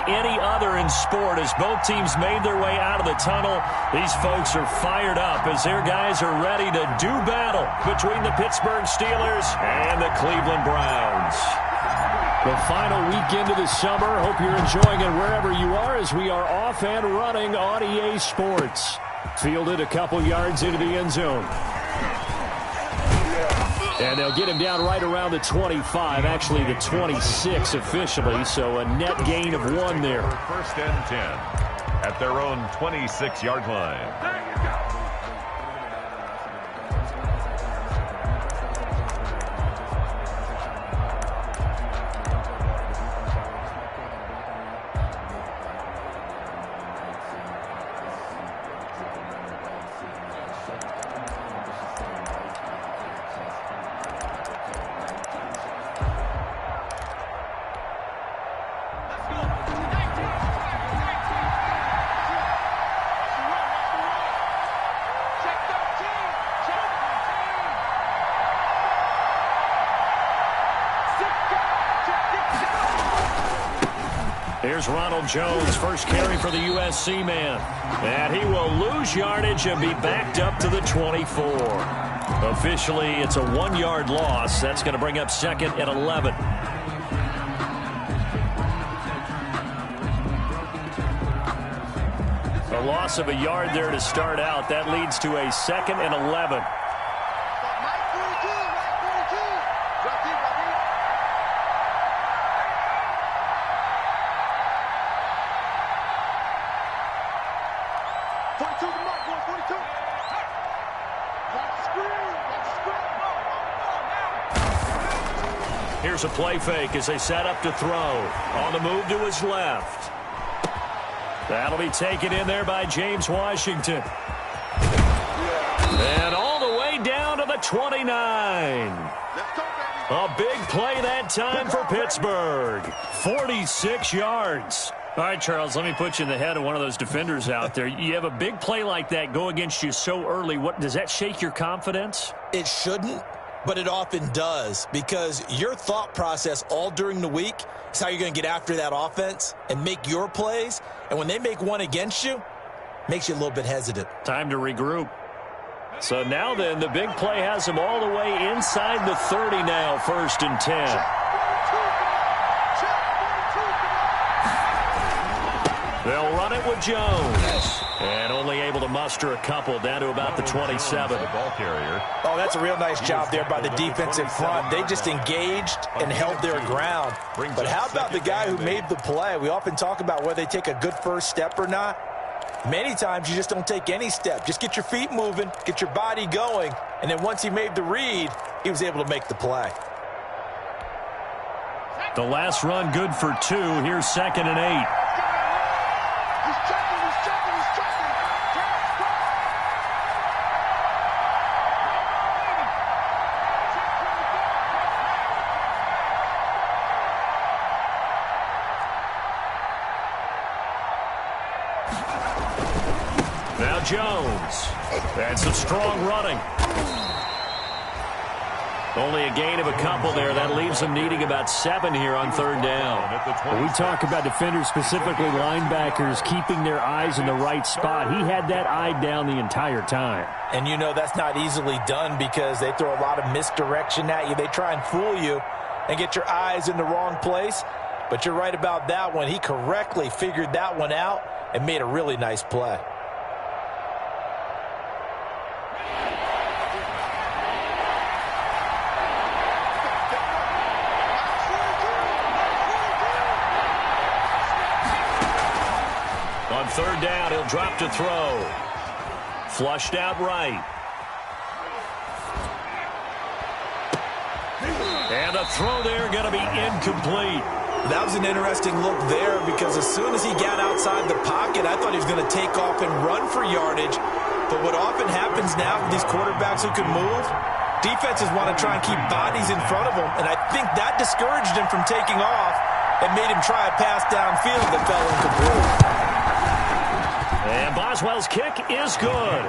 any other in sport. As both teams made their way out of the tunnel, these folks are fired up as their guys are ready to do battle between the Pittsburgh Steelers and the Cleveland Browns. The final weekend of the summer. Hope you're enjoying it wherever you are as we are off and running on EA Sports. Fielded a couple yards into the end zone. And they'll get him down right around the 25, actually the 26 officially, so a net gain of 1 there. First and 10 at their own 26-yard line. Here's Ronald Jones, first carry for the USC man. And he will lose yardage and be backed up to the 24. Officially, it's a 1-yard loss. That's going to bring up second and 11. A loss of a yard there to start out. That leads to a second and 11. Here's a play fake as they set up to throw. On the move to his left. That'll be taken in there by James Washington. And all the way down to the 29. A big play that time for Pittsburgh. 46 yards. All right, Charles, let me put you in the head of one of those defenders out there. You have a big play like that go against you so early. What does that shake your confidence? It shouldn't, but it often does, because your thought process all during the week is how you're going to get after that offense and make your plays. And when they make one against you, it makes you a little bit hesitant. Time to regroup. So now then, the big play has them all the way inside the 30 now, first and 10. They'll run it with Jones. And only able to muster a couple down to about the 27. Ball carrier. Oh, that's a real nice job there by the defensive front. They just engaged and held their ground. But how about the guy who made the play? We often talk about whether they take a good first step or not. Many times you just don't take any step. Just get your feet moving, get your body going, and then once he made the read, he was able to make the play. The last run good for 2. Here's second and 8. Now Jones. And some strong running. Only a gain of a couple there. That leaves them needing about 7 here on third down. When we talk about defenders, specifically linebackers, keeping their eyes in the right spot. He had that eye down the entire time. And you know that's not easily done because they throw a lot of misdirection at you. They try and fool you and get your eyes in the wrong place. But you're right about that one. He correctly figured that one out and made a really nice play. On third down, he'll drop to throw. Flushed out right. And a throw there going to be incomplete. That was an interesting look there because as soon as he got outside the pocket, I thought he was going to take off and run for yardage. But what often happens now with these quarterbacks who can move, defenses want to try and keep bodies in front of them. And I think that discouraged him from taking off and made him try a pass downfield that fell incomplete. And Boswell's kick is good.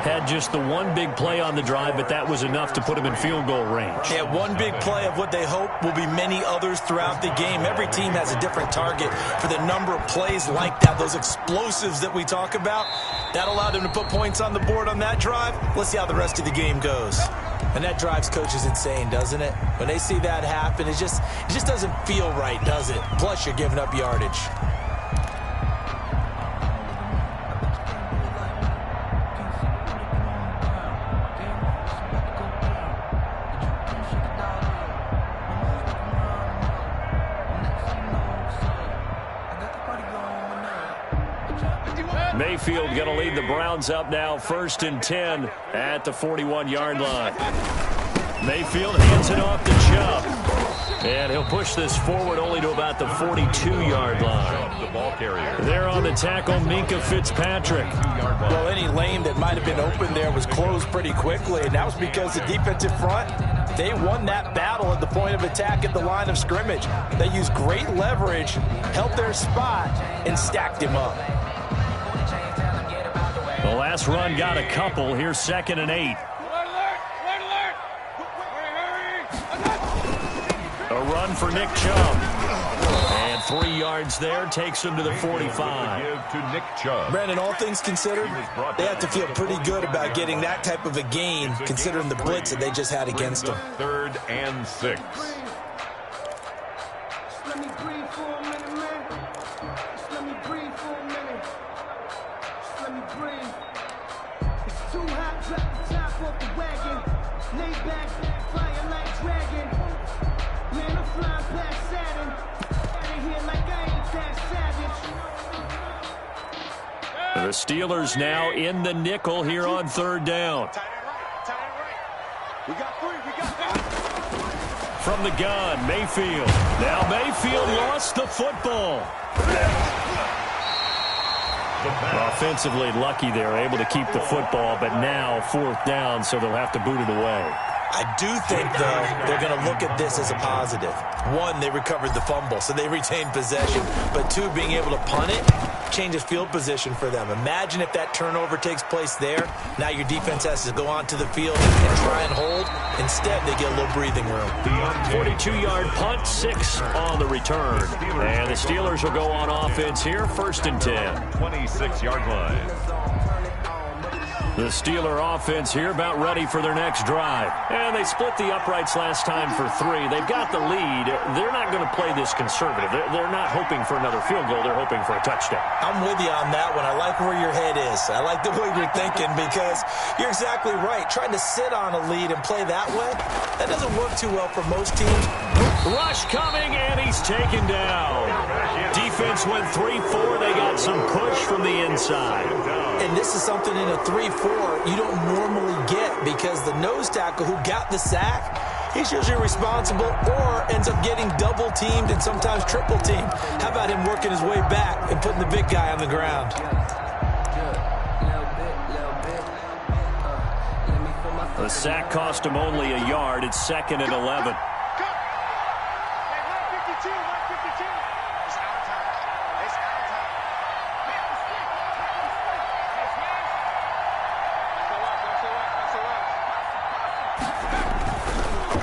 Had just the one big play on the drive, but that was enough to put him in field goal range. Yeah, one big play of what they hope will be many others throughout the game. Every team has a different target for the number of plays like that, those explosives that we talk about. That allowed them to put points on the board on that drive. Let's see how the rest of the game goes. And that drives coaches insane, doesn't it? When they see that happen, it just doesn't feel right, does it? Plus, you're giving up yardage. Mayfield going to lead the Browns up now, 1st and 10 at the 41-yard line. Mayfield hands it off to Chubb. And he'll push this forward only to about the 42-yard line. The ball carrier. There on the tackle, Minkah Fitzpatrick. Well, any lane that might have been open there was closed pretty quickly, and that was because the defensive front, they won that battle at the point of attack at the line of scrimmage. They used great leverage, held their spot, and stacked him up. The last run got a couple. Here's 2nd and 8. A run for Nick Chubb. And 3 yards there takes him to the 45. Give to Nick Chubb. Brandon, all things considered, they have to feel pretty good about getting that type of a gain, considering the blitz that they just had against them. 3rd and 6. Let me breathe for a minute, man. Just let me breathe for a minute. Just let me breathe. It's too hot, drop the top off the wagon. Lay back, flying like dragon. Man, I'm flying past Saturn. Out of here like I ain't that savage. The Steelers now in the nickel here on 3rd down. We got 3, we got 5. From the gun, Mayfield. Now Mayfield lost the football. Offensively lucky they're able to keep the football, but now 4th down, so they'll have to boot it away. I do think, though, they're going to look at this as a positive. 1, they recovered the fumble, so they retained possession. But 2, being able to punt it changes field position for them. Imagine if that turnover takes place there. Now your defense has to go onto the field and try and hold. Instead, they get a little breathing room. 42-yard punt, 6 on the return. And the Steelers will go on offense here, 1st and 10. 26-yard line. The Steeler offense here about ready for their next drive. And they split the uprights last time for 3. They've got the lead. They're not going to play this conservative. They're not hoping for another field goal. They're hoping for a touchdown. I'm with you on that one. I like where your head is. I like the way you're thinking because you're exactly right. Trying to sit on a lead and play that way, that doesn't work too well for most teams. Rush coming, and he's taken down. Defense went 3-4. They got some push from the inside. And this is something in a 3-4 you don't normally get because the nose tackle who got the sack, he's usually responsible or ends up getting double-teamed and sometimes triple-teamed. How about him working his way back and putting the big guy on the ground? The sack cost him only a yard. It's 2nd and 11.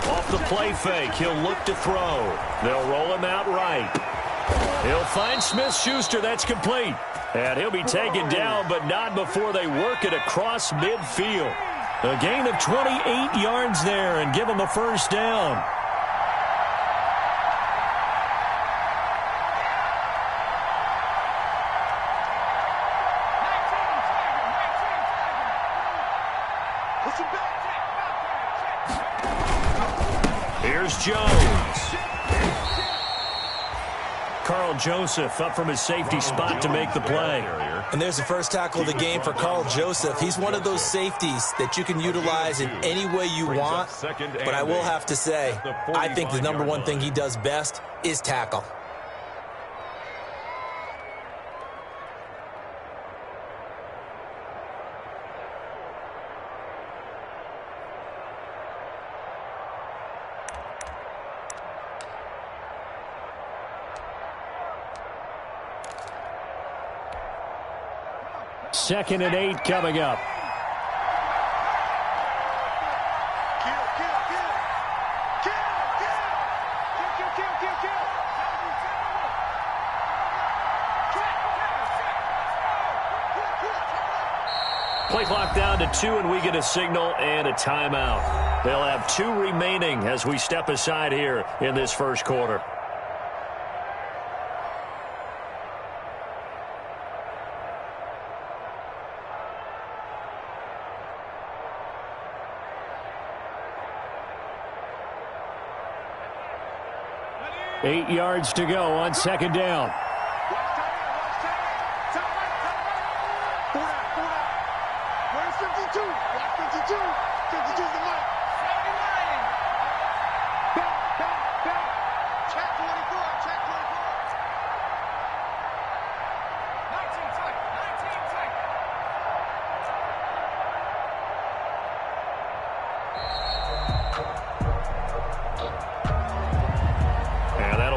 Off the play fake, he'll look to throw. They'll roll him out right. He'll find Smith-Schuster. That's complete. And he'll be taken down, but not before they work it across midfield. A gain of 28 yards there and give him a 1st down. Here's Jones. Carl Joseph up from his safety spot to make the play. And there's the first tackle of the game for Carl Joseph. He's one of those safeties that you can utilize in any way you want. But I will have to say, I think the #1 thing he does best is tackle. 2nd and 8 coming up. Play clock down to 2, and we get a signal and a timeout. They'll have 2 remaining as we step aside here in this first quarter. Eight yards to go on 2nd down.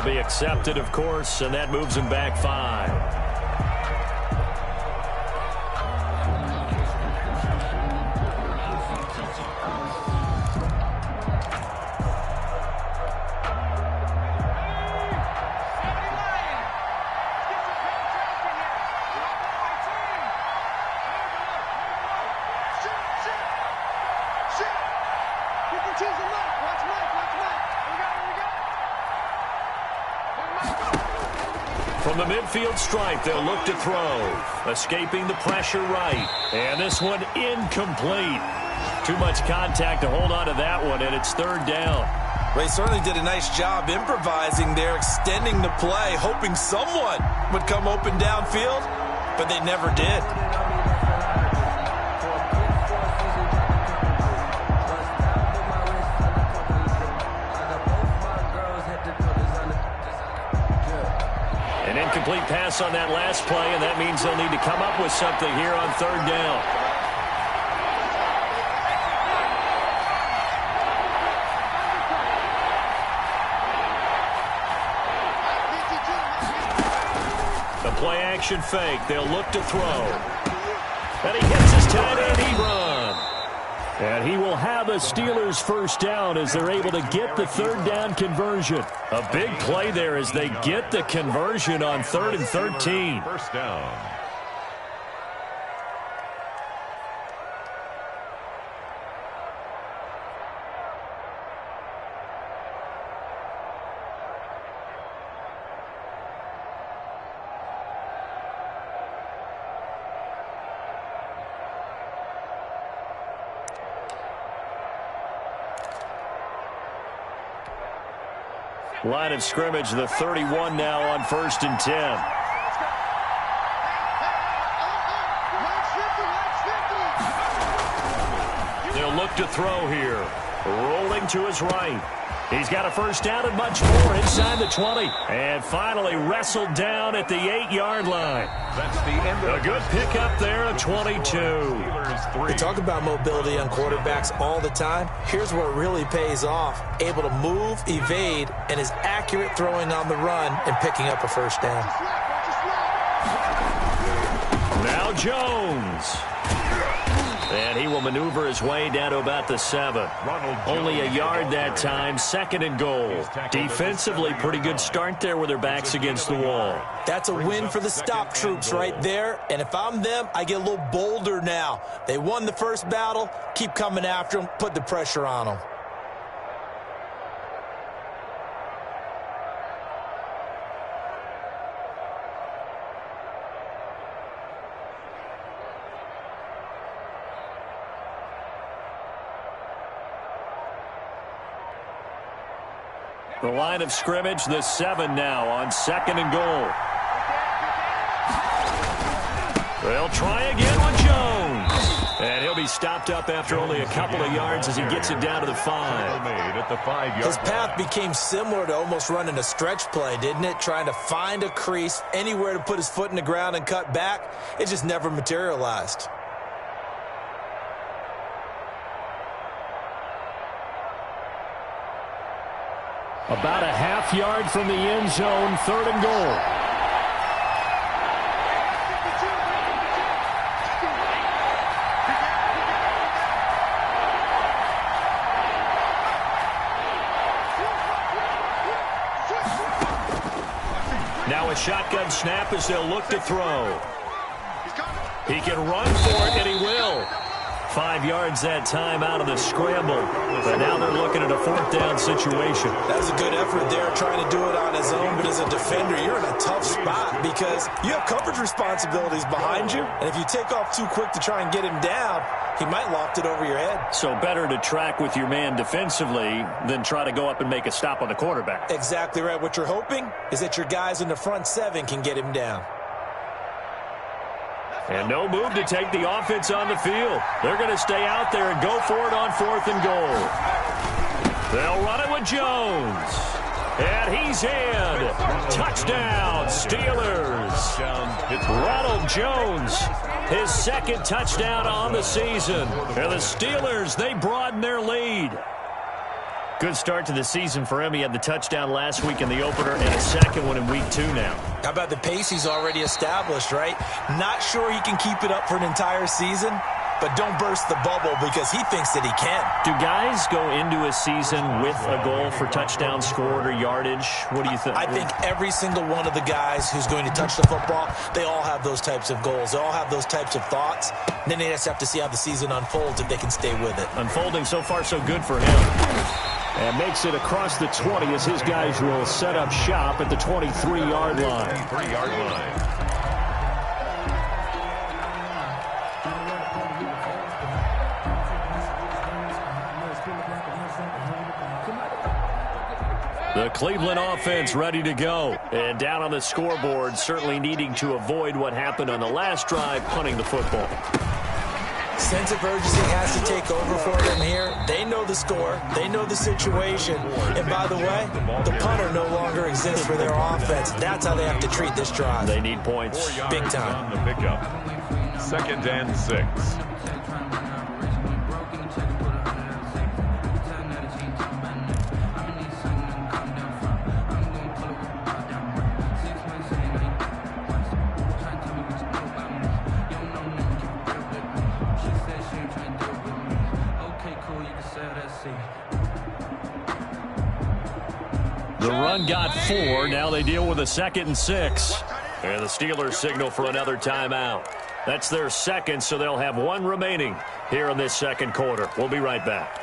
Be accepted, of course, and that moves him back 5. From the midfield stripe, they'll look to throw. Escaping the pressure right. And this one incomplete. Too much contact to hold on to that one, and it's 3rd down. They certainly did a nice job improvising there, extending the play, hoping someone would come open downfield, but they never did. An incomplete pass on that last play, and that means they'll need to come up with something here on 3rd down. The play-action fake. They'll look to throw. And he gets his tight end. He runs. And he will have a Steelers first down as they're able to get the 3rd down conversion. A big play there as they get the conversion on 3rd and 13. First down. Line of scrimmage, the 31 now on 1st and 10. They'll look to throw here. Rolling to his right. He's got a first down and much more inside the 20. And finally wrestled down at the 8-yard line. That's the end of a good pickup there at 22. We talk about mobility on quarterbacks all the time. Here's where it really pays off. Able to move, evade, and is accurate throwing on the run and picking up a first down. Now Jones. And he will maneuver his way down to about the 7. Only a yard that time, 2nd and goal. Defensively, pretty good start there with their backs against the wall. That's a win for the stop troops right there. And if I'm them, I get a little bolder now. They won the first battle. Keep coming after them. Put the pressure on them. The line of scrimmage, the 7 now on 2nd and goal. They'll try again with Jones. And he'll be stopped up after only a couple of yards as he gets it down to the 5. His path became similar to almost running a stretch play, didn't it? Trying to find a crease, anywhere to put his foot in the ground and cut back. It just never materialized. About a half yard from the end zone, 3rd and goal. shotgun snap as they'll look to throw. He can run for it, and he will. 5 yards that time out of the scramble. But now they're looking at a 4th down situation. That was a good effort there, trying to do it on his own. But as a defender, you're in a tough spot because you have coverage responsibilities behind you. And if you take off too quick to try and get him down, he might loft it over your head. So better to track with your man defensively than try to go up and make a stop on the quarterback. Exactly right. What you're hoping is that your guys in the front 7 can get him down. And no move to take the offense on the field. They're going to stay out there and go for it on 4th and goal. They'll run it with Jones. And he's in. Touchdown, Steelers. Ronald Jones, his 2nd touchdown on the season. And the Steelers, they broaden their lead. Good start to the season for him. He had the touchdown last week in the opener and a 2nd one in week 2 now. How about the pace he's already established, right? Not sure he can keep it up for an entire season, but don't burst the bubble because he thinks that he can. Do guys go into a season with a goal for touchdown scored or yardage? What do you think? I think every single one of the guys who's going to touch the football, they all have those types of goals. They all have those types of thoughts. And then they just have to see how the season unfolds if they can stay with it. Unfolding so far so good for him. And makes it across the 20 as his guys will set up shop at the 23-yard line. 23-yard line. The Cleveland offense ready to go. And down on the scoreboard, certainly needing to avoid what happened on the last drive, punting the football. Sense of urgency has to take over for them here. They know the score. They know the situation. And by the way, the punter no longer exists for their offense. That's how they have to treat this drive. They need points. Big time. On the pickup. 2nd and 6. The run got 4. Now they deal with a 2nd and 6. And the Steelers signal for another timeout. That's their 2nd, so they'll have 1 remaining here in this 2nd quarter. We'll be right back.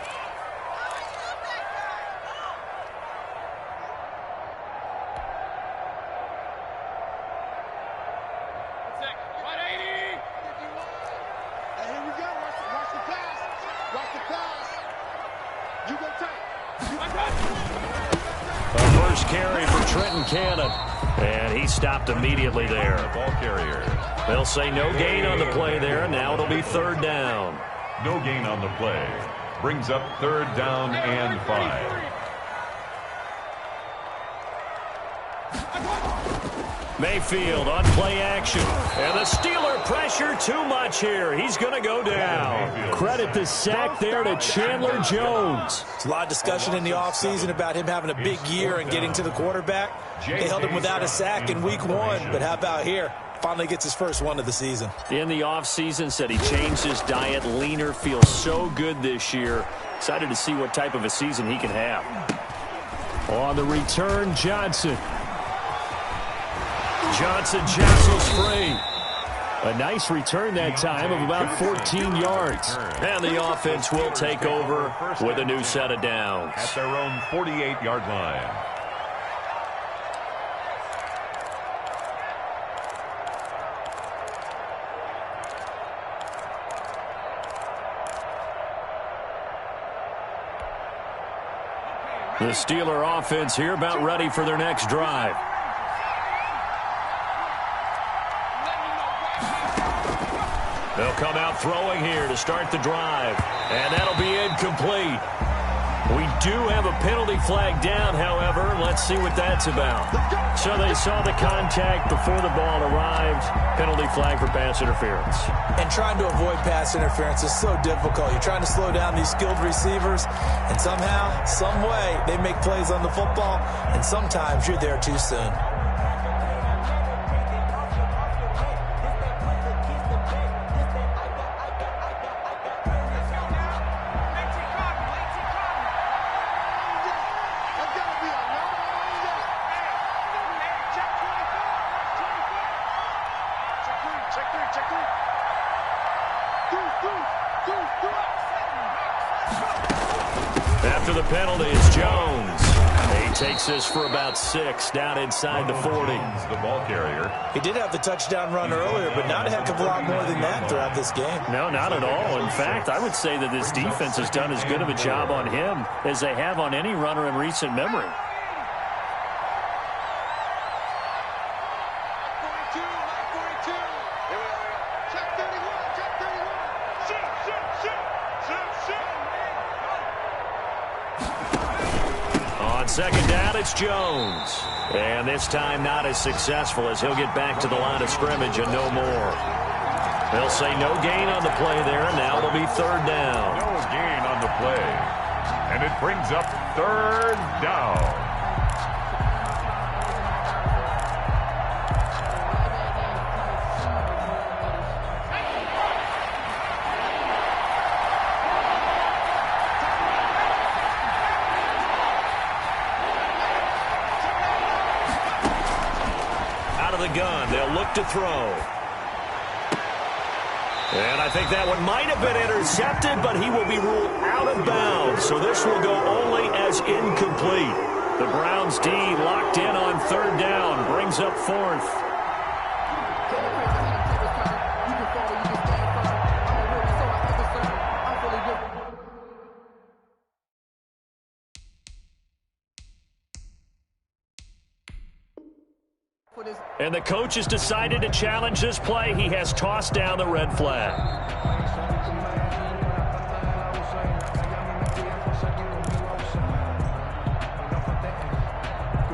And he stopped immediately there. Ball carrier. They'll say no gain on the play there. Now it'll be 3rd down. No gain on the play. Brings up 3rd down and 5. Mayfield on play action. And the Steeler pressure too much here. He's going to go down. Credit the sack there to Chandler Jones. There's a lot of discussion in the offseason about him having a big year and getting to the quarterback. They held him without a sack in week 1, but how about here? Finally gets his first one of the season. In the offseason, said he changed his diet, leaner, feels so good this year. Excited to see what type of a season he can have. On the return, Johnson. Johnson jostles free. A nice return that time of about 14 yards. And the offense will take over with a new set of downs. At their own 48-yard line. The Steeler offense here about ready for their next drive. They'll come out throwing here to start the drive. And that'll be incomplete. We do have a penalty flag down, however. Let's see what that's about. So they saw the contact before the ball arrived. Penalty flag for pass interference. And trying to avoid pass interference is so difficult. You're trying to slow down these skilled receivers, and somehow, some way, they make plays on the football, and sometimes you're there too soon. After the penalty, it's Jones. He takes this for about 6 down inside the 40. The ball carrier. He did have the touchdown run earlier, but not a heck of a lot more than that throughout this game. No, not at all. In fact, I would say that this defense has done as good of a job on him as they have on any runner in recent memory. Second down, it's Jones. And this time not as successful as he'll get back to the line of scrimmage and no more. They'll say no gain on the play there, and now it'll be third down. No gain on the play. And it brings up third down. Gun. They'll look to throw. And I think that one might have been intercepted, but he will be ruled out of bounds. So this will go only as incomplete. The Browns D locked in on third down. Brings up fourth. And the coach has decided to challenge this play. He has tossed down the red flag.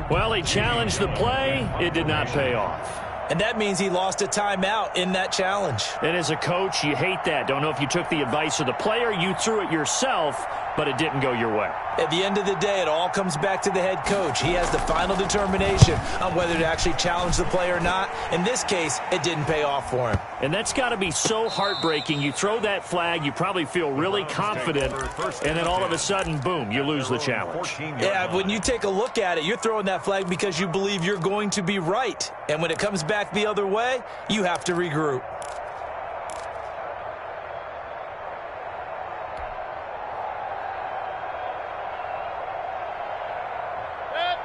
Well, he challenged the play. It did not pay off. And that means he lost a timeout in that challenge. And as a coach, you hate that. Don't know if you took the advice of the player, you threw it yourself, but it didn't go your way. At the end of the day, it all comes back to the head coach. He has the final determination on whether to actually challenge the play or not. In this case, it didn't pay off for him. And that's got to be so heartbreaking. You throw that flag, you probably feel really confident, and then all of a sudden, boom, you lose the challenge. Yeah, when you take a look at it, you're throwing that flag because you believe you're going to be right. And when it comes back the other way, you have to regroup.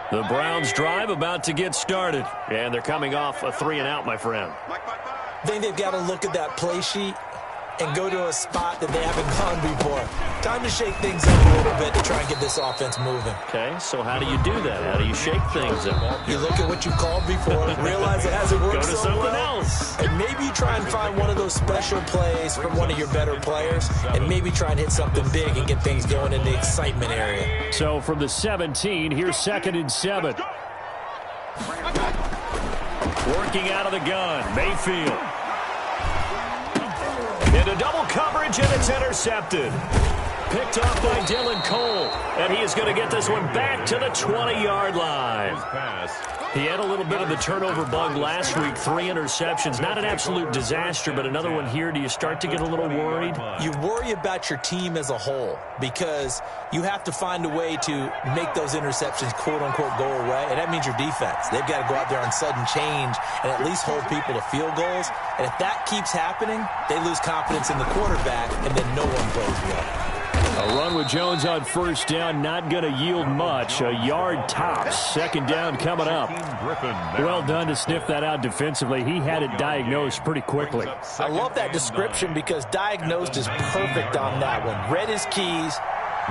The Browns drive about to get started, and they're coming off a 3-and-out, my friend. I think they've got to look at that play sheet and go to a spot that they haven't gone before. Time to shake things up a little bit to try and get this offense moving. Okay, so how do you do that? How do you shake things up? You look at what you called before, realize it hasn't worked Go to so something well, else. and maybe you try and find one of those special plays from one of your better players, and maybe try and hit something big and get things going in the excitement area. So from the 17, here's 2nd and 7. Working out of the gun, Mayfield. Into double coverage, and it's intercepted. Picked off by Dylan Cole, and he is going to get this one back to the 20-yard line. He had a little bit of the turnover bug last week, 3 interceptions. Not an absolute disaster, but another one here. Do you start to get a little worried? You worry about your team as a whole because you have to find a way to make those interceptions, quote-unquote, go away, and that means your defense. They've got to go out there on sudden change and at least hold people to field goals, and if that keeps happening, they lose confidence in the quarterback, and then no one plays well. A run with Jones on first down, not going to yield much. A yard tops. 2nd down coming up. Well done to sniff that out defensively. He had it diagnosed pretty quickly. I love that description because diagnosed is perfect on that one. Read his keys,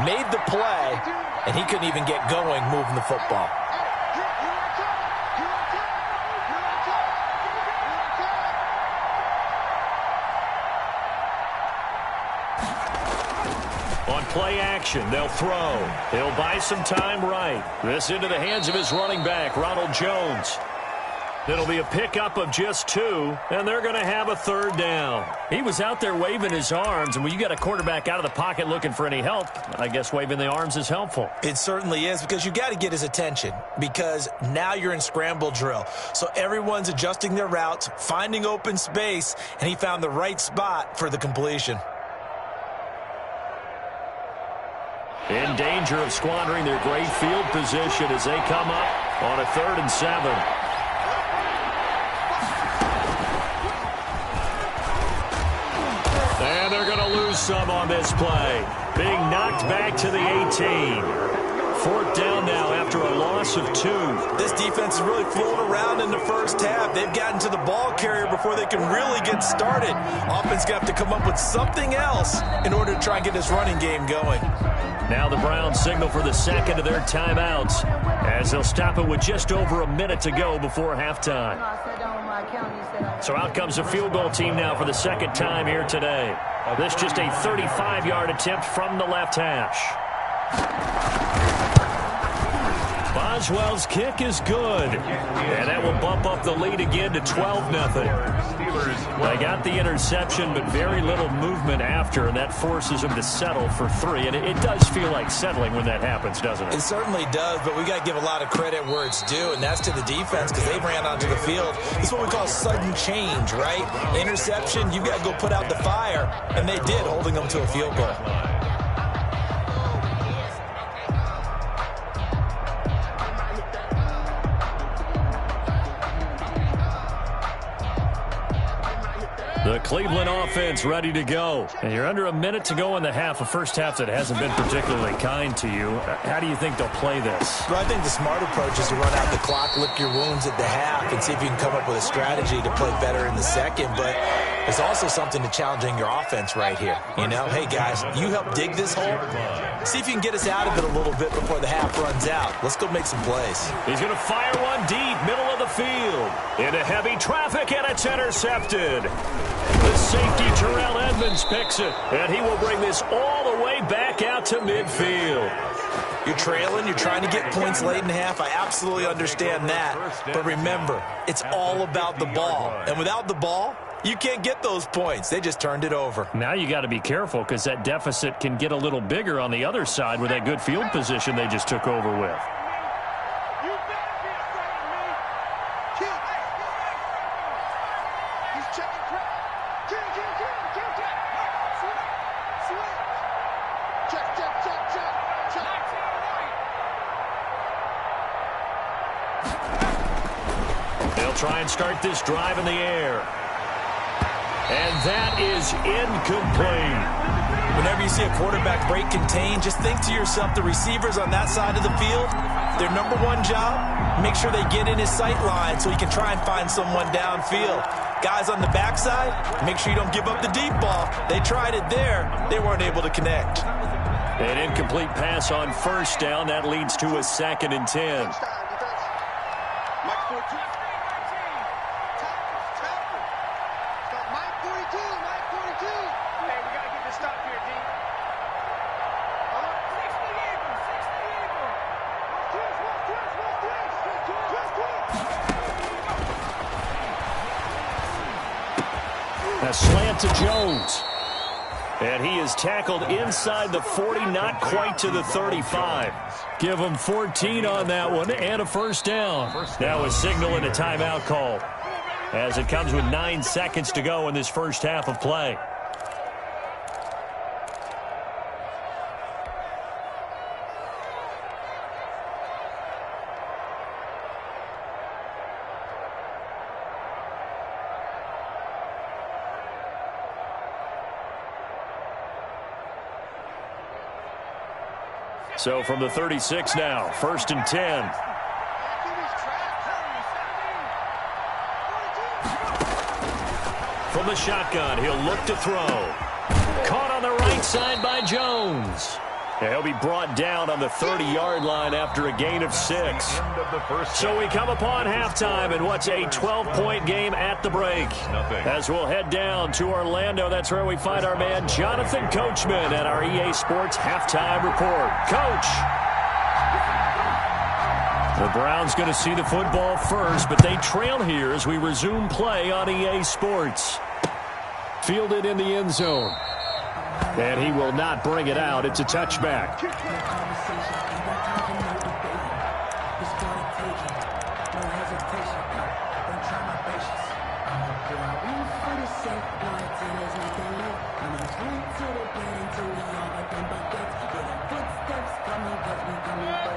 made the play, and he couldn't even get going moving the football. On play action, they'll throw. He'll buy some time right. This into the hands of his running back, Ronald Jones. It'll be a pickup of just 2, and they're going to have a 3rd down. He was out there waving his arms, and when you got a quarterback out of the pocket looking for any help, I guess waving the arms is helpful. It certainly is because you got to get his attention because now you're in scramble drill. So everyone's adjusting their routes, finding open space, and he found the right spot for the completion. In danger of squandering their great field position as they come up on a 3rd and 7. some on this play. Being knocked back to the 18. 4th down now after a loss of 2. This defense is really floating around in the first half. They've gotten to the ball carrier before they can really get started. Offense going to have to come up with something else in order to try and get this running game going. Now the Browns signal for the second of their timeouts as they'll stop it with just over a minute to go before halftime. So out comes a field goal team now for the second time here today. This just a 35-yard attempt from the left hash. Boswell's kick is good, and that will bump up the lead again to 12-0. They got the interception, but very little movement after, and that forces them to settle for 3. And it does feel like settling when that happens, doesn't it? It certainly does, but we got to give a lot of credit where it's due, and that's to the defense because they ran onto the field. This is what we call sudden change, right? Interception, you got to go put out the fire, and they did, holding them to a field goal. The Cleveland offense ready to go. And you're under a minute to go in the half, a first half that hasn't been particularly kind to you. How do you think they'll play this? Well, I think the smart approach is to run out the clock, lick your wounds at the half, and see if you can come up with a strategy to play better in the second. But there's also something to challenging your offense right here. You know, hey, guys, you help dig this hole. See if you can get us out of it a little bit before the half runs out. Let's go make some plays. He's going to fire one deep, middle of the field. Into heavy traffic, and it's intercepted. The safety, Terrell Edmonds, picks it, and he will bring this all the way back out to midfield. You're trailing, you're trying to get points late in the half. I absolutely understand that. But remember, it's all about the ball. And without the ball, you can't get those points. They just turned it over. Now you got to be careful because that deficit can get a little bigger on the other side with that good field position they just took over with. They'll try and start this drive in the air. And that is incomplete. Whenever you see a quarterback break contain, just think to yourself, the receivers on that side of the field, their number one job, make sure they get in his sight line so he can try and find someone downfield. Guys on the backside, make sure you don't give up the deep ball. They tried it there. They weren't able to connect. An incomplete pass on first down. That leads to a 2nd and 10. A slant to Jones. And he is tackled inside the 40, not quite to the 35. Give him 14 on that one and a first down. Now a signal and a timeout call as it comes with 9 seconds to go in this first half of play. So from the 36 now, 1st and 10. From the shotgun, he'll look to throw. Caught on the right side by Jones. And he'll be brought down on the 30-yard line after a gain of 6. So we come upon halftime in what's a 12-point game at the break. As we'll head down to Orlando, that's where we find our man Jonathan Coachman at our EA Sports Halftime Report. Coach! The Browns going to see the football first, but they trail here as we resume play on EA Sports. Fielded in the end zone. And he will not bring it out. It's a touchback.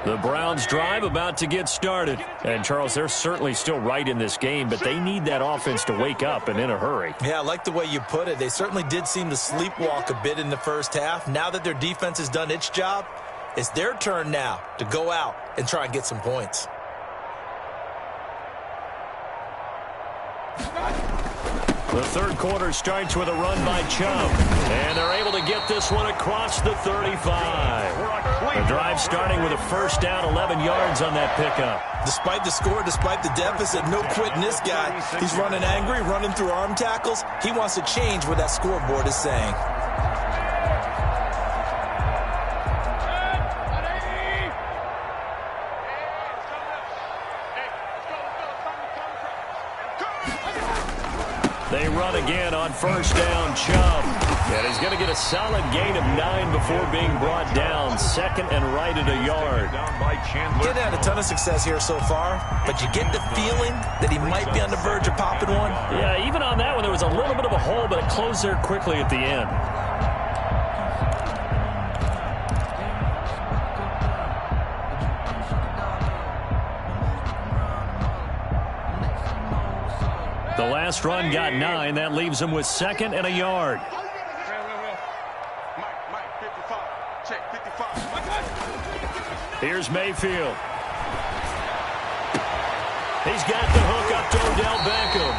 The Browns drive about to get started. And, Charles, they're certainly still right in this game, but they need that offense to wake up and in a hurry. Yeah, I like the way you put it. They certainly did seem to sleepwalk a bit in the first half. Now that their defense has done its job, it's their turn now to go out and try and get some points. The third quarter starts with a run by Chubb. And they're able to get this one across the 35. The drive starting with a first down, 11 yards on that pickup. Despite the score, despite the deficit, no quitting this guy. He's running angry, running through arm tackles. He wants to change what that scoreboard is saying. They run again on first down, Chubb. And he's going to get a solid gain of 9 before being brought down. Second and right at a yard. He had a ton of success here so far, but you get the feeling that he might be on the verge of popping one. Yeah, even on that one, there was a little bit of a hole, but it closed there quickly at the end. The last run got 9. That leaves him with second and a yard. Here's Mayfield. He's got the hook up to Odell Beckham.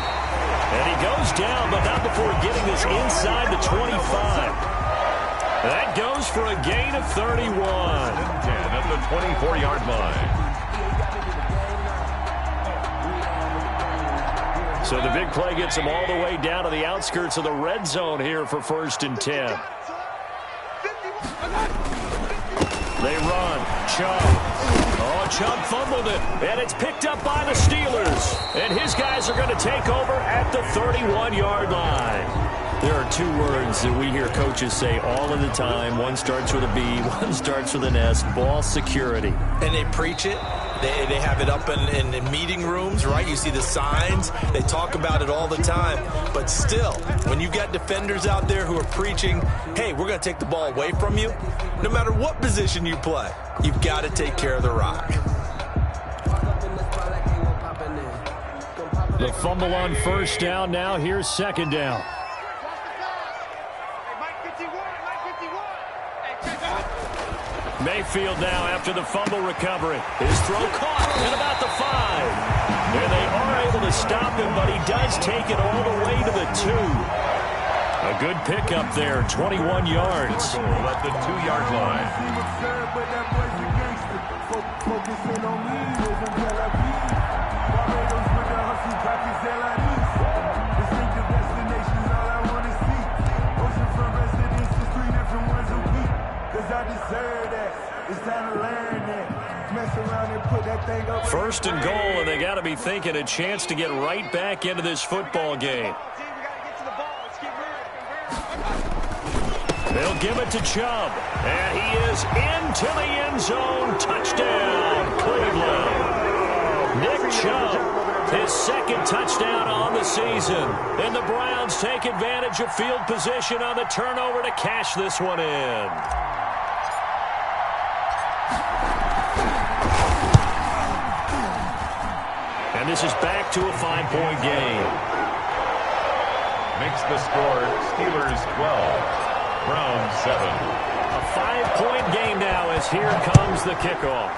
And he goes down, but not before getting this inside the 25. That goes for a gain of 31. 10 at the 24-yard line. So the big play gets him all the way down to the outskirts of the red zone here for first and 10. They run. Chubb. Oh, Chubb fumbled it. And it's picked up by the Steelers. And his guys are going to take over at the 31-yard line. There are two words that we hear coaches say all of the time. One starts with a B, one starts with an S. Ball security. And they preach it. They have it up in meeting rooms, right? You see the signs. They talk about it all the time. But still, when you've got defenders out there who are preaching, hey, we're going to take the ball away from you, no matter what position you play, you've got to take care of the rock. The fumble on first down. Now here's second down. Mayfield now after the fumble recovery. His throw caught at about the 5. And they are able to stop him, but he does take it all the way to the 2. A good pickup there, 21 yards. At the 2-yard line. First and goal, and they got to be thinking a chance to get right back into this football game. They'll give it to Chubb, and he is into the end zone. Touchdown, Cleveland. Nick Chubb, his second touchdown on the season. And the Browns take advantage of field position on the turnover to cash this one in. And this is back to a 5-point game. Makes the score Steelers 12, Browns 7. A 5-point game now as here comes the kickoff.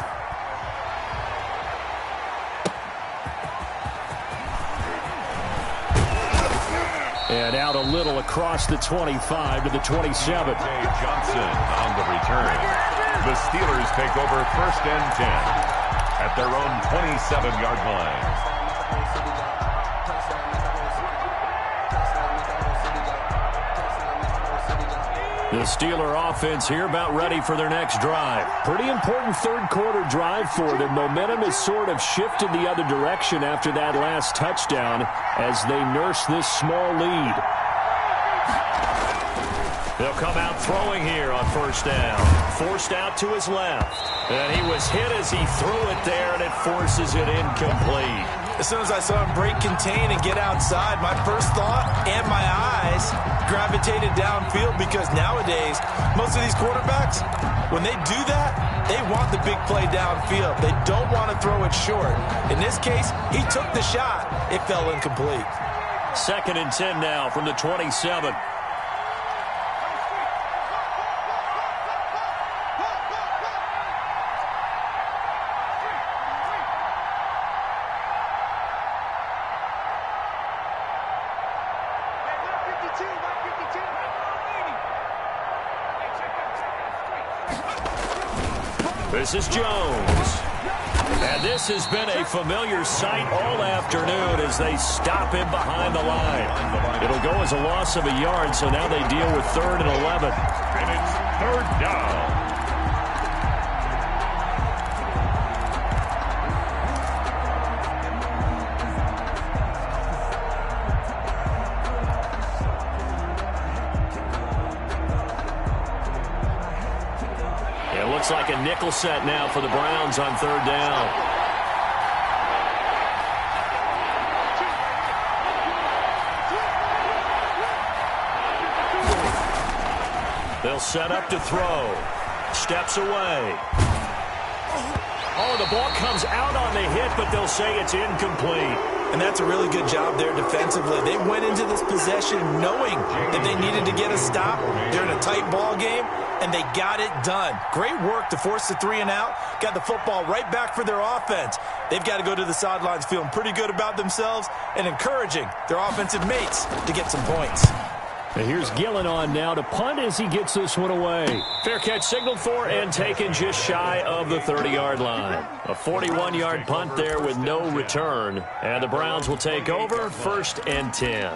And out a little across the 25 to the 27. Jay Johnson on the return. The Steelers take over first and 10. At their own 27-yard line. The Steeler offense here about ready for their next drive. Pretty important third quarter drive for them. Momentum has sort of shifted the other direction after that last touchdown as they nurse this small lead. They'll come out throwing here on first down. Forced out to his left. And he was hit as he threw it there, and it forces it incomplete. As soon as I saw him break contain and get outside, my first thought and my eyes gravitated downfield, because nowadays, most of these quarterbacks, when they do that, they want the big play downfield. They don't want to throw it short. In this case, he took the shot. It fell incomplete. 2nd and 10 now from the 27. This is Jones. And this has been a familiar sight all afternoon as they stop him behind the line. It'll go as a loss of a yard, so now they deal with 3rd and 11. And it's 3rd down. Looks like a nickel set now for the Browns on 3rd down. They'll set up to throw. Steps away. Oh, the ball comes out on the hit, but they'll say it's incomplete. And that's a really good job there defensively. They went into this possession knowing that they needed to get a stop. They're in a tight ball game, and they got it done. Great work to force the 3 and out. Got the football right back for their offense. They've got to go to the sidelines feeling pretty good about themselves and encouraging their offensive mates to get some points. And here's Gillen on now to punt as he gets this one away. Fair catch signaled for and taken just shy of the 30-yard line. A 41-yard punt there with no return. And the Browns will take over 1st and 10.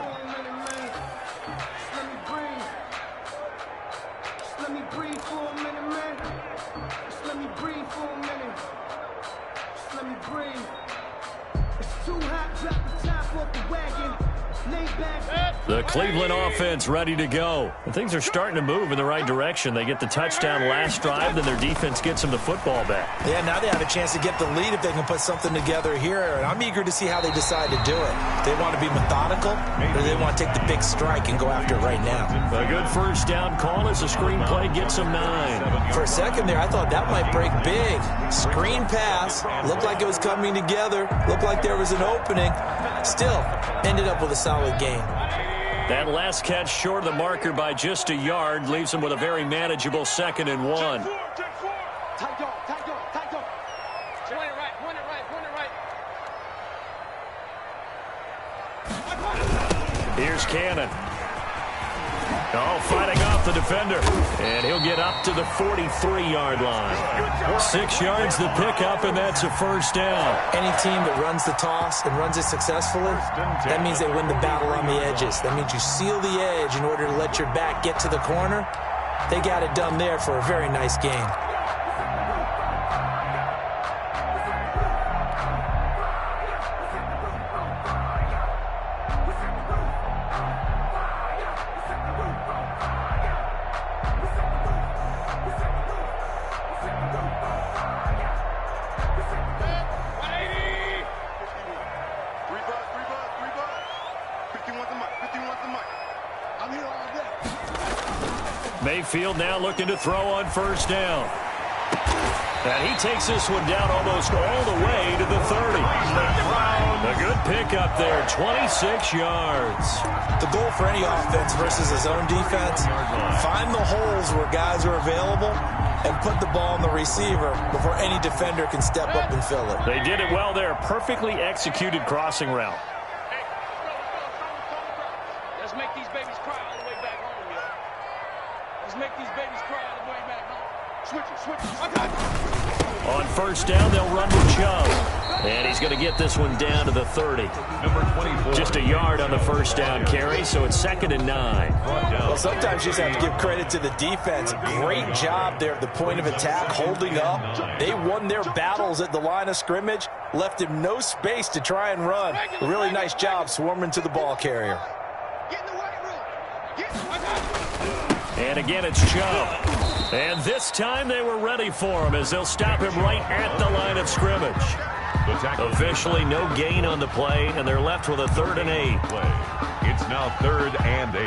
The Cleveland offense ready to go. And things are starting to move in the right direction. They get the touchdown last drive, then their defense gets them the football back. Yeah, now they have a chance to get the lead if they can put something together here. And I'm eager to see how they decide to do it. They want to be methodical, or they want to take the big strike and go after it right now. A good 1st down call as the screen play gets them 9. For a second there, I thought that might break big. Screen pass. Looked like it was coming together. Looked like there was an opening. Still, ended up with a solid game. That last catch short of the marker by just a yard leaves them with a very manageable 2nd and 1. Here's Cannon. Oh, fighting off the defender. And he'll get up to the 43-yard line. 6 yards the pickup, and that's a 1st down. Any team that runs the toss and runs it successfully, that means they win the battle on the edges. That means you seal the edge in order to let your back get to the corner. They got it done there for a very nice game. Mayfield now looking to throw on 1st down. And he takes this one down almost all the way to the 30. A good pickup there, 26 yards. The goal for any offense versus his own defense, find the holes where guys are available and put the ball in the receiver before any defender can step up and fill it. They did it well there. Perfectly executed crossing route. Let's make these babies cry all the way back home, yo. Let's make these babies cry all the way back home. Switch it, switch it. On 1st down, they'll run with Chubb. And he's going to get this one down to the 30. Number 24. Just a yard on the 1st down carry, so it's 2nd and 9. Well, sometimes you just have to give credit to the defense. Great job there at the point of attack, holding up. They won their battles at the line of scrimmage, left him no space to try and run. A really nice job swarming to the ball carrier. And again, it's Chubb. And this time they were ready for him as they'll stop him right at the line of scrimmage. Officially no gain on the play, and they're left with a 3rd and 8. It's now 3rd and 8.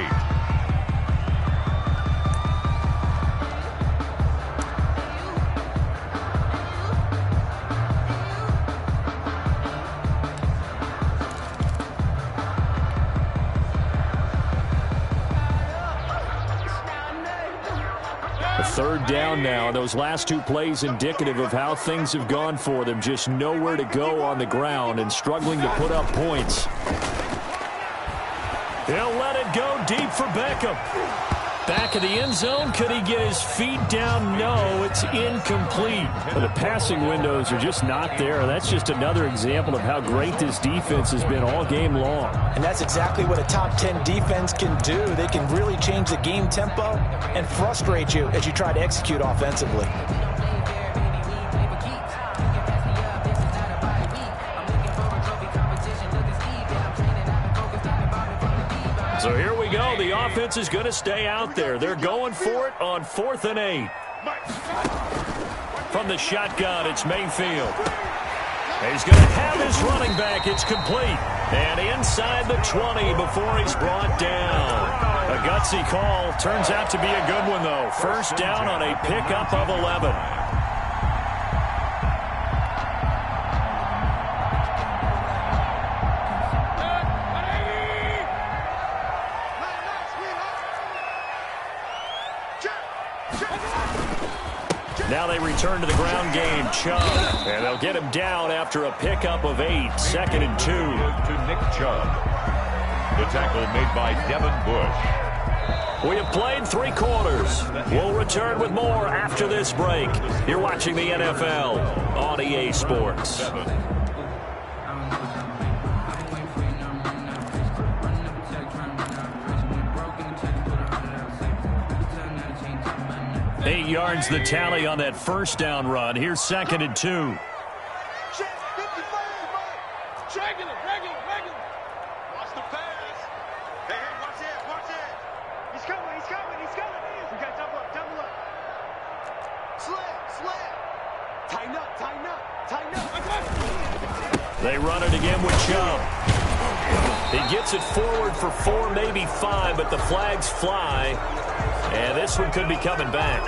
A 3rd down now. Those last 2 plays indicative of how things have gone for them. Just nowhere to go on the ground and struggling to put up points. He'll let it go deep for Beckham. Back of the end zone. Could he get his feet down? No, it's incomplete. The passing windows are just not there. That's just another example of how great this defense has been all game long. And that's exactly what a top 10 defense can do. They can really change the game tempo and frustrate you as you try to execute offensively. So here we go. The offense is going to stay out there. They're going for it on 4th and 8. From the shotgun, it's Mayfield. He's going to have his running back. It's complete. And inside the 20 before he's brought down. A gutsy call. Turns out to be a good one, though. 1st down on a pickup of 11. Now they return to the ground game. Chubb. And they'll get him down after a pickup of 8. 2nd and 2. To Nick Chubb. The tackle made by Devin Bush. We have played 3 quarters. We'll return with more after this break. You're watching the NFL on EA Sports. Eight yards the tally on that 1st down run. Here's 2nd and 2. Regular. Watch the pass. Hey, watch it. He's coming. We got double up. Slip. Tighten up. They run it again with Chubb. He gets it forward for 4, maybe 5, but the flags fly. And this one could be coming back.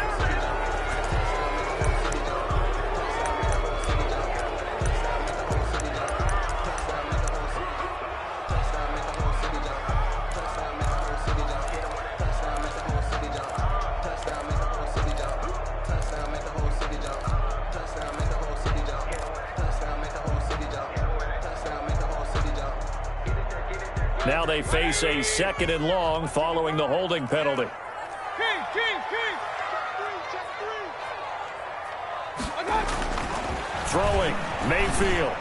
Now they face a 2nd and long following the holding penalty. Throwing, Mayfield.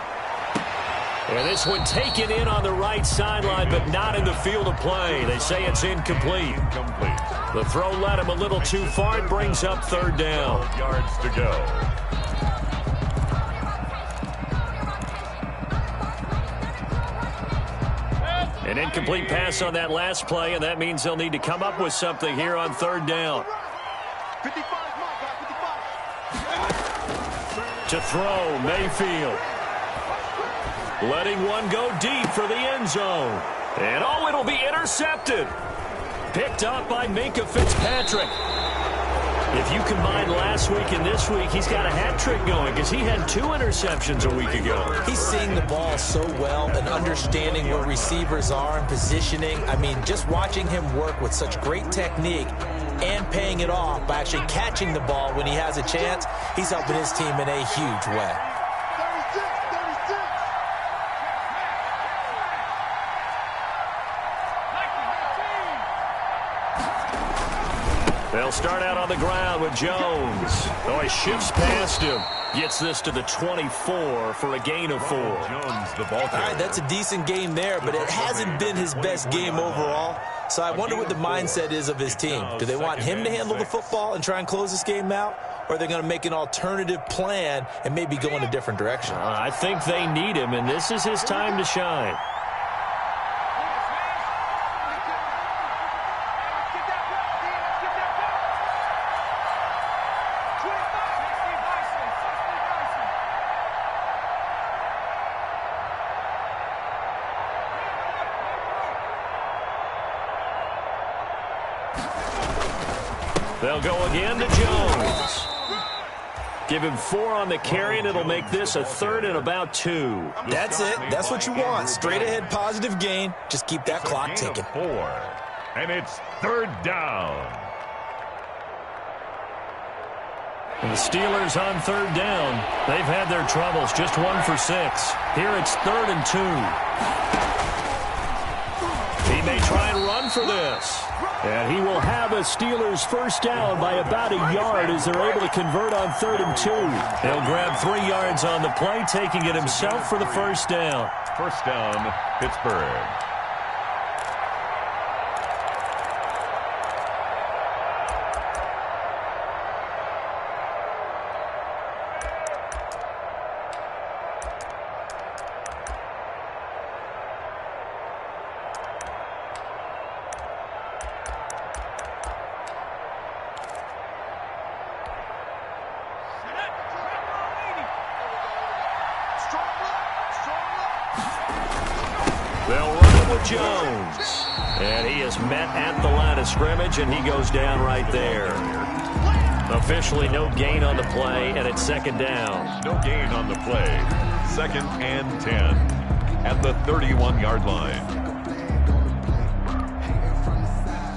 And this one taken in on the right sideline, but not in the field of play. They say it's incomplete. The throw led him a little too far. It brings up 3rd down. 12 yards to go. An incomplete pass on that last play, and that means they'll need to come up with something here on 3rd down. 55. To throw, Mayfield. Letting one go deep for the end zone. And oh, it'll be intercepted. Picked up by Minkah Fitzpatrick. If you combine last week and this week, he's got a hat trick going because he had 2 interceptions a week ago. He's seeing the ball so well and understanding where receivers are and positioning. I mean, just watching him work with such great technique and paying it off by actually catching the ball when he has a chance, he's helping his team in a huge way. 36. They'll start out on the ground with Jones. Oh, he shifts past him. Gets this to the 24 for a gain of 4. Jones, the ball carrier. All right, that's a decent game there, but it hasn't been his best game overall. So I wonder what the mindset is of his team. Do they want him to handle the football and try and close this game out? Or are they going to make an alternative plan and maybe go in a different direction? I think they need him, and this is his time to shine. They'll go again to Jones. Give him 4 on the carry, and it'll make this a 3rd and about 2. That's it. That's what you want. Straight ahead, positive gain. Just keep that clock ticking. 4, and it's 3rd down. And the Steelers on 3rd down. They've had their troubles, just 1 for 6. Here it's 3rd and 2. He may try and run for this. And he will have a Steelers first down by about a yard as they're able to convert on 3rd and 2. He'll grab 3 yards on the play, taking it himself for the first down. First down, Pittsburgh. Jones. And he is met at the line of scrimmage, and he goes down right there. Officially no gain on the play, and it's 2nd down. No gain on the play. 2nd and 10 at the 31-yard line.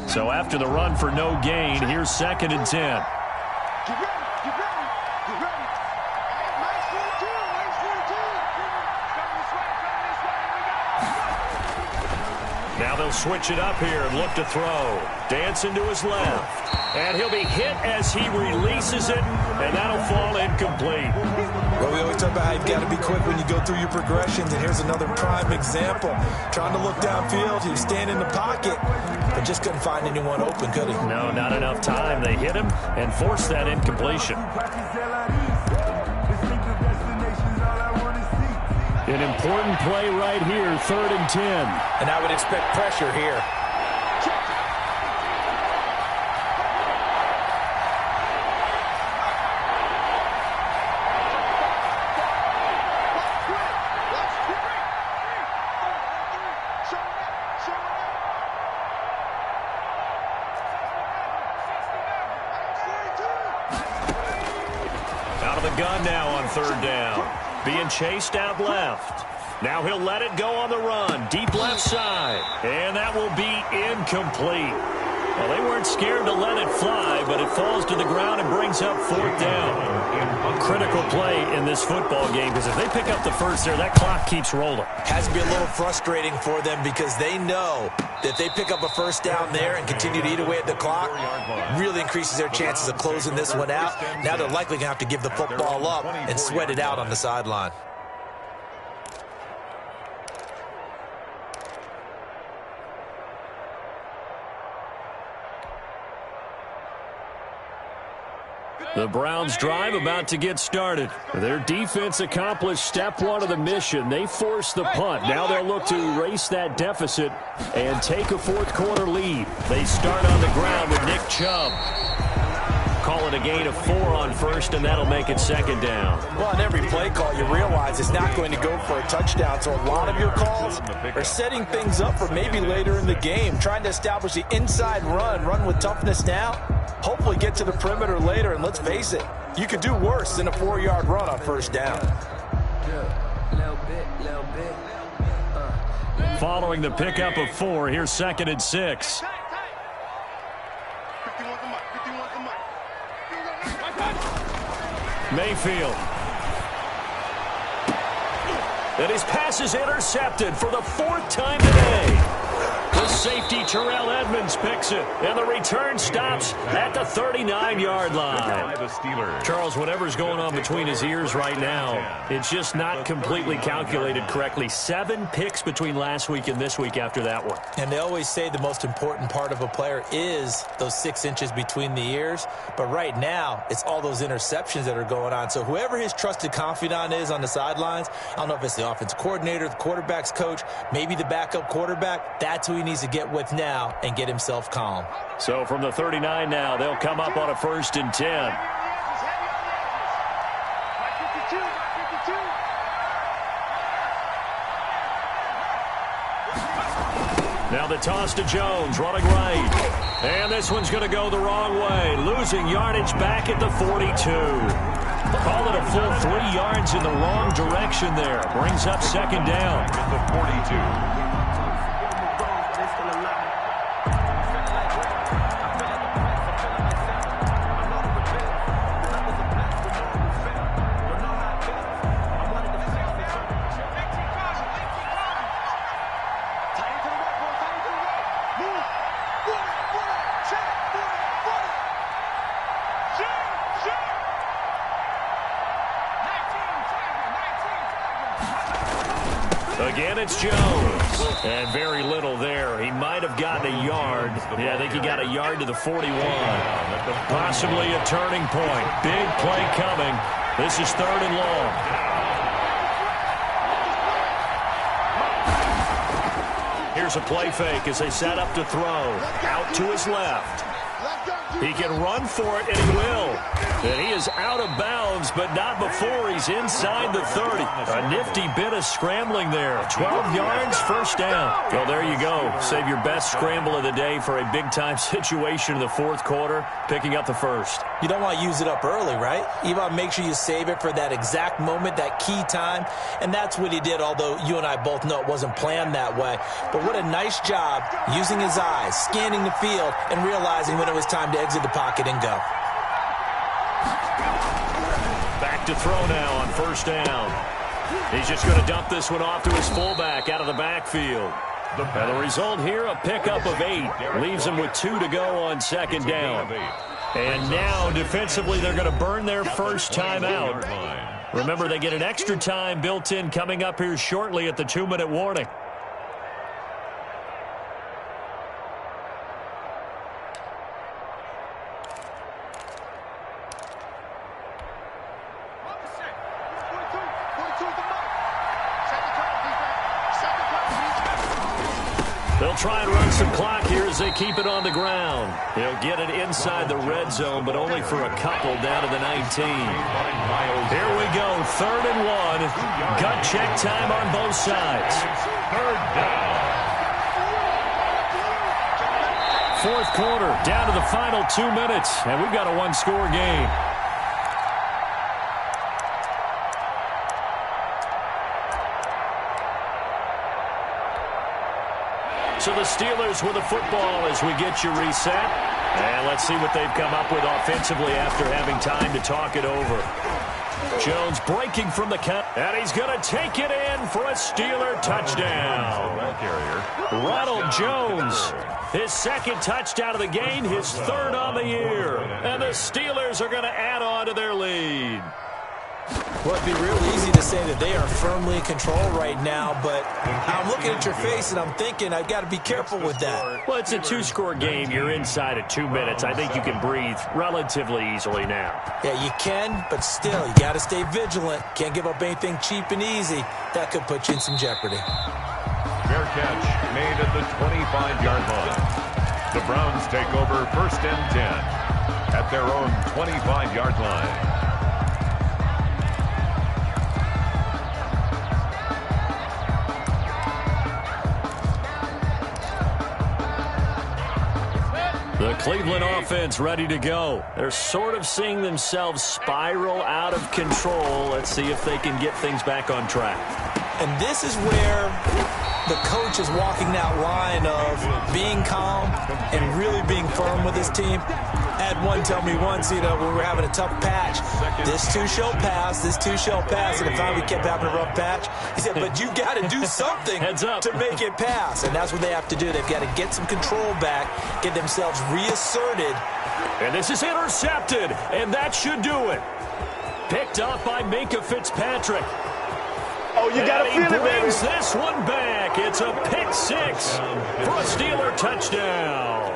So after the run for no gain, here's 2nd and 10. Now they'll switch it up here and look to throw. Dancing to his left. And he'll be hit as he releases it, and that'll fall incomplete. Well, we always talk about how you've got to be quick when you go through your progressions, and here's another prime example. Trying to look downfield, he was standing in the pocket, but just couldn't find anyone open, could he? No, not enough time. They hit him and forced that incompletion. An important play right here, 3rd and 10. And I would expect pressure here. Out of the gun now on 3rd down. Being chased out left. Now he'll let it go on the run. Deep left side. And that will be incomplete. Well, they weren't scared to let it fly, but it falls to the ground and brings up 4th down. A critical play in this football game, because if they pick up the first there, that clock keeps rolling. Has to be a little frustrating for them because they know that they pick up a first down there and continue to eat away at the clock, really increases their chances of closing this one out. Now they're likely going to have to give the football up and sweat it out on the sideline. The Browns' drive about to get started. Their defense accomplished step 1 of the mission. They forced the punt. Now they'll look to erase that deficit and take a 4th quarter lead. They start on the ground with Nick Chubb. Call it a gain of 4 on 1st, and that'll make it 2nd down. Well, on every play call, you realize it's not going to go for a touchdown. So a lot of your calls are setting things up for maybe later in the game, trying to establish the inside run with toughness now. Hopefully get to the perimeter later, and let's face it, you could do worse than a 4-yard run on 1st down. Following the pickup of 4, here's 2nd and 6. Mayfield. And his pass is intercepted for the 4th time today. The safety, Terrell Edmonds, picks it, and the return stops at the 39-yard line. Charles, whatever's going on between his ears right now, it's just not completely calculated correctly. 7 picks between last week and this week after that one. And they always say the most important part of a player is those 6 inches between the ears. But right now, it's all those interceptions that are going on. So whoever his trusted confidant is on the sidelines, I don't know if it's the offensive coordinator, the quarterback's coach, maybe the backup quarterback, that's who he needs to get with now and get himself calm. So from the 39 now, they'll come up on a 1st and 10. Now Now the toss to Jones, running right. And this one's going to go the wrong way, losing yardage back at the 42. Call it a full 3 yards in the wrong direction there. Brings up second down. At the 42. Again, it's Jones. And very little there. He might have gotten a yard. Yeah, I think he got a yard to the 41. Possibly a turning point. Big play coming. This is 3rd and long. Here's a play fake as they set up to throw. Out to his left. He can run for it, and he will. And he is out of bounds, but not before he's inside the 30. A nifty bit of scrambling there. 12 yards, first down. Well, there you go. Save your best scramble of the day for a big-time situation in the 4th quarter, picking up the first. You don't want to use it up early, right? You want to make sure you save it for that exact moment, that key time. And that's what he did, although you and I both know it wasn't planned that way. But what a nice job using his eyes, scanning the field, and realizing when it was time to exit the pocket and go. Back to throw now on first down. He's just going to dump this one off to his fullback out of the backfield. And the result here, a pickup of 8. Leaves him with 2 to go on second down. And now, defensively, they're going to burn their first time out. Remember, they get an extra time built in coming up here shortly at the 2-minute warning. They'll try and run some clock here as they keep it on the ground. They'll get it inside the red zone, but only for a couple down to the 19. Here we go, 3rd and 1. Gut check time on both sides. 3rd down. 4th quarter, down to the final 2 minutes, and we've got a 1-score game. So the Steelers with the football as we get you reset. And let's see what they've come up with offensively after having time to talk it over. Jones breaking from the count. And he's going to take it in for a Steeler touchdown. Ronald Jones, his 2nd touchdown of the game, his 3rd on the year. And the Steelers are going to add on to their lead. Well, it'd be real easy to say that they are firmly in control right now, but I'm looking at your face and I'm thinking I've got to be careful with that. Well, it's a 2-score game. You're inside of 2 minutes. I think you can breathe relatively easily now. Yeah, you can, but still, you got to stay vigilant. Can't give up anything cheap and easy. That could put you in some jeopardy. Fair catch made at the 25-yard line. The Browns take over 1st and 10 at their own 25-yard line. The Cleveland offense ready to go. They're sort of seeing themselves spiral out of control. Let's see if they can get things back on track. And this is where the coach is walking that line of being calm and really being firm with his team. I had one tell me once, when we were having a tough patch, this too shall pass, this too shall pass. And finally we kept having a rough patch. He said, but you got to do something to make it pass. And that's what they have to do. They've got to get some control back, get themselves reasserted. And this is intercepted, and that should do it. Picked up by Minkah Fitzpatrick. Oh, you got to feel it, baby. He brings this one back. It's a pick 6 for a Steeler touchdown.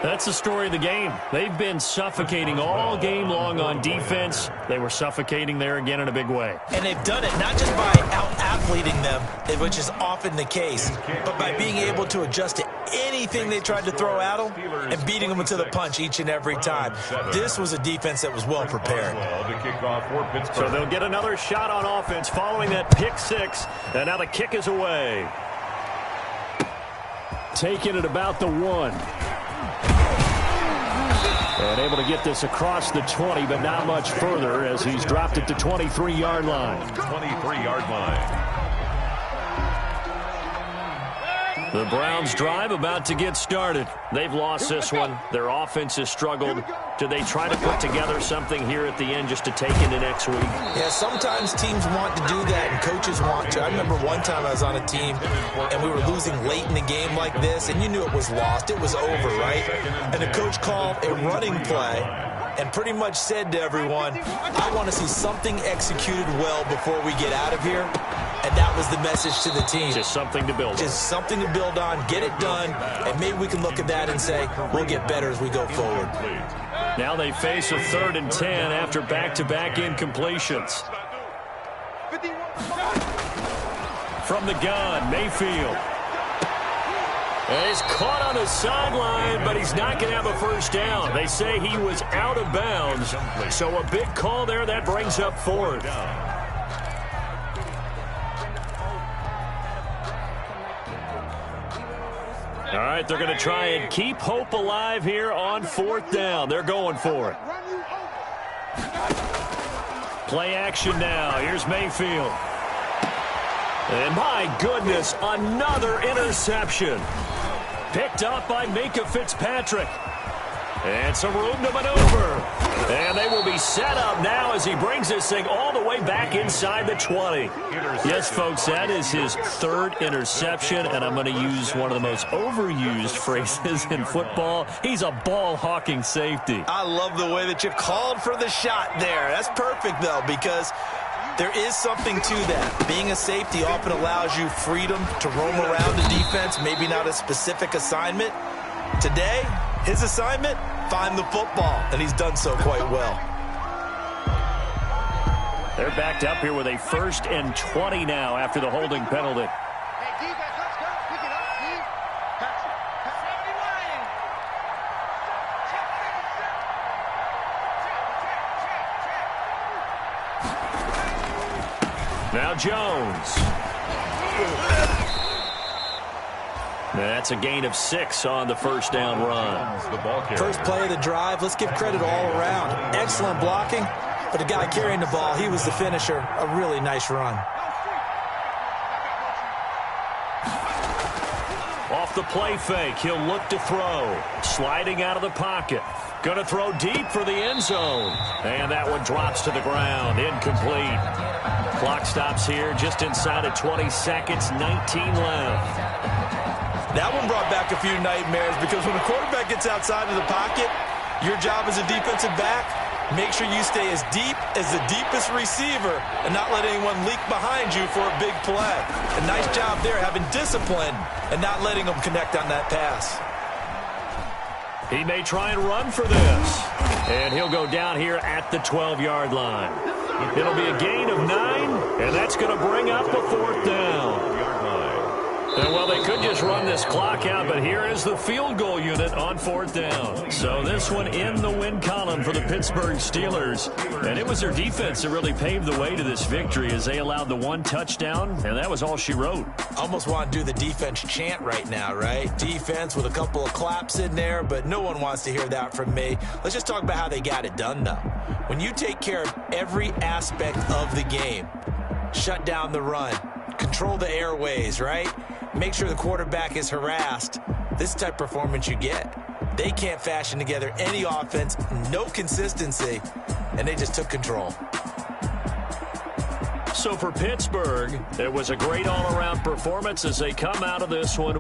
That's the story of the game. They've been suffocating all game long on defense. They were suffocating there again in a big way. And they've done it not just by out-athleting them, which is often the case, but by being able to adjust to anything they tried to throw at them and beating them to the punch each and every time. This was a defense that was well prepared. So they'll get another shot on offense following that pick 6, and now the kick is away. taken at about the 1. And able to get this across the 20, but not much further as he's dropped it to 23-yard line. 23-yard line. The Browns drive about to get started. They've lost this one. Their offense has struggled. Do they try to put together something here at the end just to take into next week? Yeah, sometimes teams want to do that and coaches want to. I remember one time I was on a team and we were losing late in the game like this, and you knew it was lost. It was over, right? And the coach called a running play and pretty much said to everyone, I want to see something executed well before we get out of here. And that was the message to the team. Just something to build on. Just something to build on, get it done, and maybe we can look at that and say, we'll get better as we go forward. Now they face a 3rd and 10 after back-to-back incompletions. From the gun, Mayfield. And he's caught on the sideline, but he's not going to have a first down. They say he was out of bounds, so a big call there. That brings up 4th. All right, they're going to try and keep hope alive here on 4th down. They're going for it. Play action now. Here's Mayfield. And my goodness, another interception. Picked up by Minkah Fitzpatrick. And some room to maneuver. And they will be set up now as he brings this thing all the way back inside the 20. Yes, folks, that is his 3rd interception, and I'm going to use one of the most overused phrases in football. He's a ball-hawking safety. I love the way that you called for the shot there. That's perfect, though, because there is something to that. Being a safety often allows you freedom to roam around the defense, maybe not a specific assignment. Today, his assignment, find the football, and he's done so quite well. They're backed up here with a 1st and 20 now after the holding penalty. Hey, defense, let's go. Pick it up, D. Pass it. Now Jones. That's a gain of 6 on the first down run. First play of the drive, let's give credit all around. Excellent blocking, but the guy carrying the ball, he was the finisher. A really nice run. Off the play fake, he'll look to throw. Sliding out of the pocket. Going to throw deep for the end zone. And that one drops to the ground. Incomplete. Clock stops here just inside of 20 seconds, 19 left. That one brought back a few nightmares because when a quarterback gets outside of the pocket, your job as a defensive back, make sure you stay as deep as the deepest receiver and not let anyone leak behind you for a big play. A nice job there having discipline and not letting them connect on that pass. He may try and run for this. And he'll go down here at the 12-yard line. It'll be a gain of 9, and that's going to bring up a 4th down. And, well, they could just run this clock out, but here is the field goal unit on 4th down. So this one in the win column for the Pittsburgh Steelers. And it was their defense that really paved the way to this victory as they allowed the 1 touchdown, and that was all she wrote. Almost want to do the defense chant right now, right? Defense with a couple of claps in there, but no one wants to hear that from me. Let's just talk about how they got it done, though. When you take care of every aspect of the game, shut down the run, control the airways, right? Make sure the quarterback is harassed. This type of performance you get. They can't fashion together any offense, no consistency, and they just took control. So for Pittsburgh, it was a great all-around performance as they come out of this one